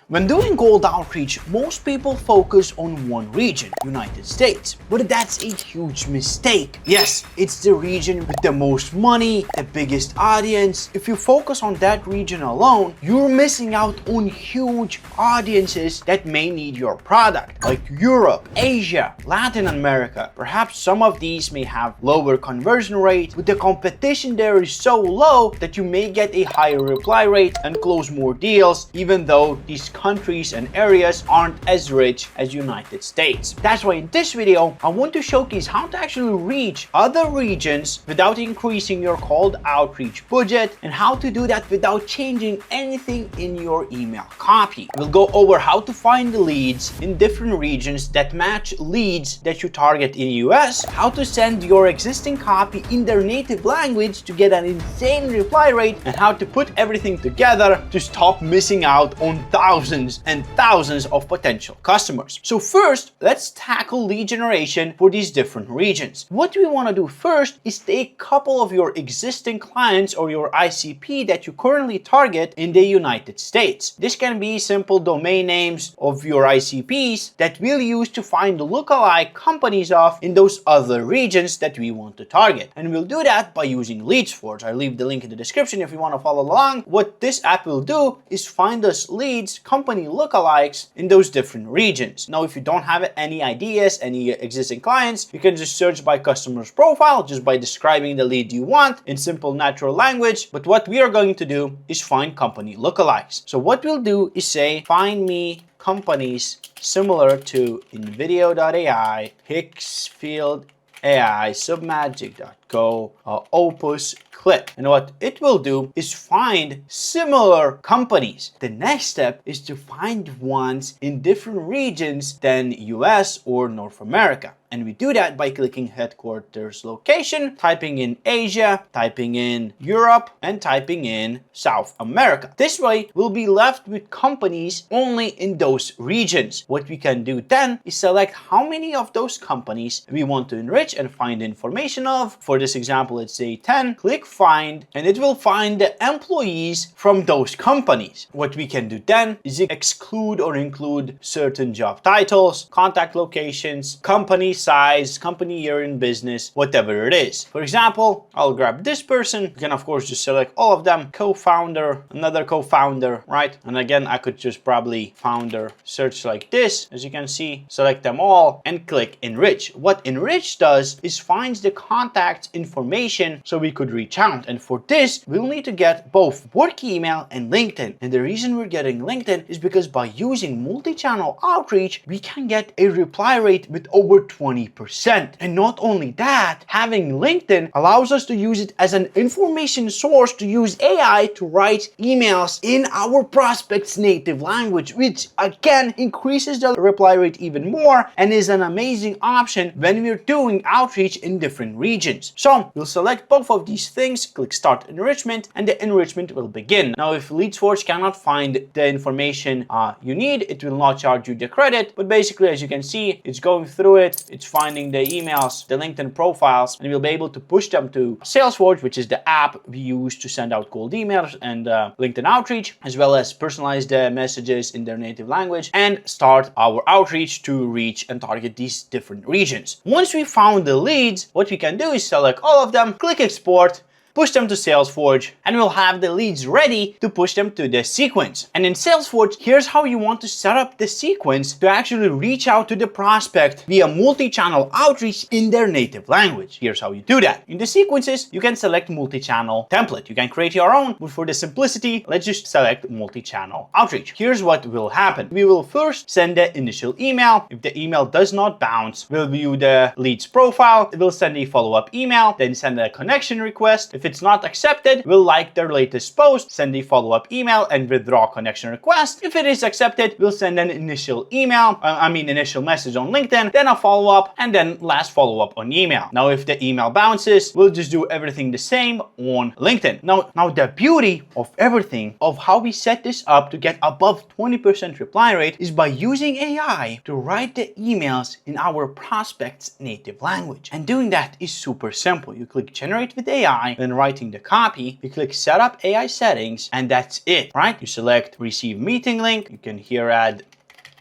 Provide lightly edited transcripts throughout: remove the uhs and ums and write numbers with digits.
When doing cold outreach, most people focus on one region, United States. But that's a huge mistake. Yes, it's the region with the most money, the biggest audience. If you focus on that region alone, you're missing out on huge audiences that may need your product, like Europe, Asia, Latin America. Perhaps some of these may have lower conversion rate, but the competition there is so low that you may get a higher reply rate and close more deals, even though these countries and areas aren't as rich as United States. That's why in this video, I want to showcase how to actually reach other regions without increasing your cold outreach budget, and how to do that without changing anything in your email copy. We'll go over how to find the leads in different regions that match leads that you target in US, how to send your existing copy in their native language to get an insane reply rate, and how to put everything together to stop missing out on thousands and thousands of potential customers. So first, let's tackle lead generation for these different regions. What we want to do first is take a couple of your existing clients or your ICP that you currently target in the United States. This can be simple domain names of your ICPs that we'll use to find lookalike companies of in those other regions that we want to target. And we'll do that by using Salesforge. I'll leave the link in the description if you want to follow along. What this app will do is find us leads, company lookalikes in those different regions. Now, if you don't have any ideas, any existing clients, you can just search by customer's profile, just by describing the lead you want in simple natural language. But what we are going to do is find company lookalikes. So what we'll do is say, find me companies similar to Invideo.ai, Hicksfield AI, Submagic.co, Opus, Clip. And what it will do is find similar companies. The next step is to find ones in different regions than US or North America. And we do that by clicking headquarters location, typing in Asia, typing in Europe, and typing in South America. This way, we'll be left with companies only in those regions. What we can do then is select how many of those companies we want to enrich and find information of. For this example, let's say 10. Click find, and it will find the employees from those companies. What we can do then is exclude or include certain job titles, contact locations, company size, company year in business, whatever it is. For example, I'll grab this person. You can of course just select all of them. Co-founder, another co-founder, right? And again, I could just probably founder search like this. As you can see, select them all and click enrich. What enrich does is finds the contact information so we could reach out. And for this, we'll need to get both work email and LinkedIn. And the reason we're getting LinkedIn is because by using multi-channel outreach, we can get a reply rate with over 20%. And not only that, having LinkedIn allows us to use it as an information source to use AI to write emails in our prospect's native language, which again increases the reply rate even more and is an amazing option when we're doing outreach in different regions. So we'll select both of these things, click start enrichment, and the enrichment will begin. Now, if Salesforge cannot find the information you need, it will not charge you the credit. But basically, as you can see, it's going through it. It's finding the emails, the LinkedIn profiles, and we'll be able to push them to Salesforge, which is the app we use to send out cold emails and LinkedIn outreach, as well as personalize the messages in their native language and start our outreach to reach and target these different regions. Once we found the leads, what we can do is select all of them, click export, push them to Salesforge, and we'll have the leads ready to push them to the sequence. And in Salesforge, here's how you want to set up the sequence to actually reach out to the prospect via multi-channel outreach in their native language. Here's how you do that. In the sequences, you can select multi-channel template. You can create your own, but for the simplicity, let's just select multi-channel outreach. Here's what will happen. We will first send the initial email. If the email does not bounce, we'll view the lead's profile. We'll send a follow-up email, then send a connection request. If it's not accepted, we'll like their latest post, send a follow-up email, and withdraw connection request. If it is accepted, we'll send an initial initial message on LinkedIn, then a follow-up, and then last follow-up on email. Now, if the email bounces, we'll just do everything the same on LinkedIn. Now the beauty of everything, of how we set this up to get above 20% reply rate, is by using AI to write the emails in our prospect's native language. And doing that is super simple. You click generate with AI, then writing the copy, you click Setup AI Settings, and that's it, right? You select Receive Meeting Link. You can here add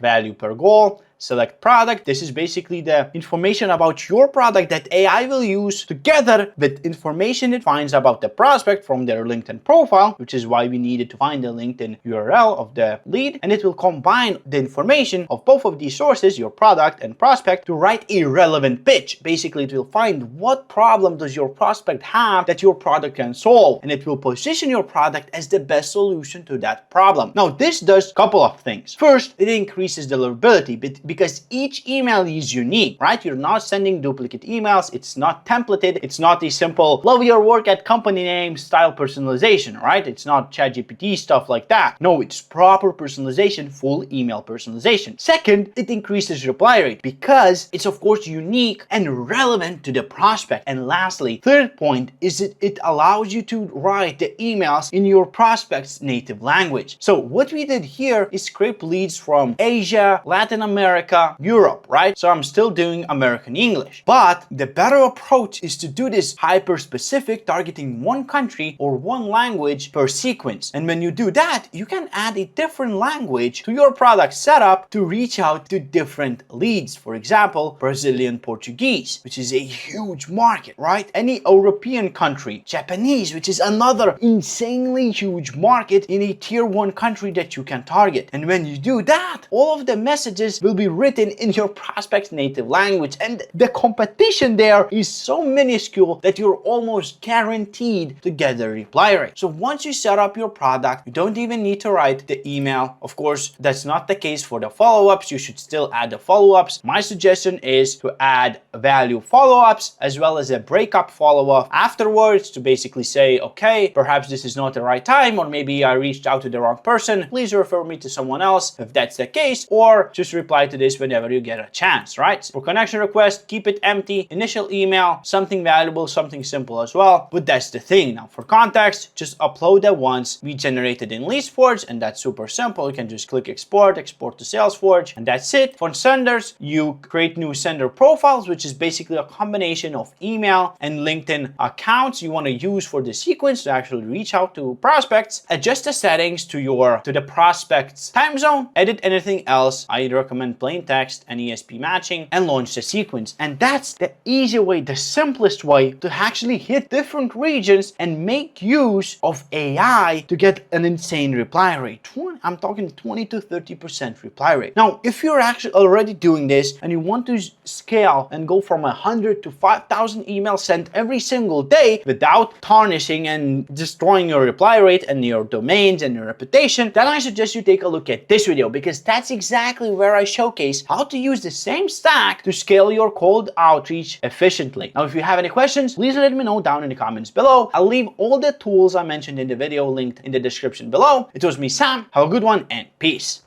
value per goal. Select product. This is basically the information about your product that AI will use together with information it finds about the prospect from their LinkedIn profile, which is why we needed to find the LinkedIn URL of the lead. And it will combine the information of both of these sources, your product and prospect, to write a relevant pitch. Basically, it will find what problem does your prospect have that your product can solve, and it will position your product as the best solution to that problem. Now, this does a couple of things. First, it increases deliverability, because each email is unique, right? You're not sending duplicate emails. It's not templated. It's not a simple love your work at company name style personalization, right? It's not ChatGPT stuff like that. No, it's proper personalization, full email personalization. Second, it increases reply rate because it's of course unique and relevant to the prospect. And lastly, third point is it allows you to write the emails in your prospect's native language. So what we did here is scrape leads from Asia, Latin America, Europe, right? So I'm still doing American English. But the better approach is to do this hyper-specific, targeting one country or one language per sequence. And when you do that, you can add a different language to your product setup to reach out to different leads. For example, Brazilian Portuguese, which is a huge market, right? Any European country, Japanese, which is another insanely huge market in a tier 1 country that you can target. And when you do that, all of the messages will be written in your prospect's native language, and the competition there is so minuscule that you're almost guaranteed to get a reply rate. So once you set up your product, you don't even need to write the email. Of course, that's not the case for the follow-ups. You should still add the follow-ups. My suggestion is to add value follow-ups as well as a breakup follow-up afterwards to basically say, okay, perhaps this is not the right time, or maybe I reached out to the wrong person. Please refer me to someone else if that's the case, or just reply to this whenever you get a chance, right? For connection request, keep it empty. Initial email, something valuable, something simple as well. But that's the thing. Now, for context, just upload that once we generated in Salesforge, and that's super simple. You can just click export, export to Salesforge, and that's it. For senders, you create new sender profiles, which is basically a combination of email and LinkedIn accounts you want to use for the sequence to actually reach out to prospects. Adjust the settings to the prospect's time zone. Edit anything else. I recommend plain text and ESP matching, and launch the sequence. And that's the easy way, the simplest way to actually hit different regions and make use of AI to get an insane reply rate. I'm talking 20 to 30% reply rate. Now, if you're actually already doing this and you want to scale and go from 100 to 5,000 emails sent every single day without tarnishing and destroying your reply rate and your domains and your reputation, then I suggest you take a look at this video, because that's exactly where I showcase how to use the same stack to scale your cold outreach efficiently. Now, if you have any questions, please let me know down in the comments below. I'll leave all the tools I mentioned in the video linked in the description below. It was me, Sam. Have a good one, and peace.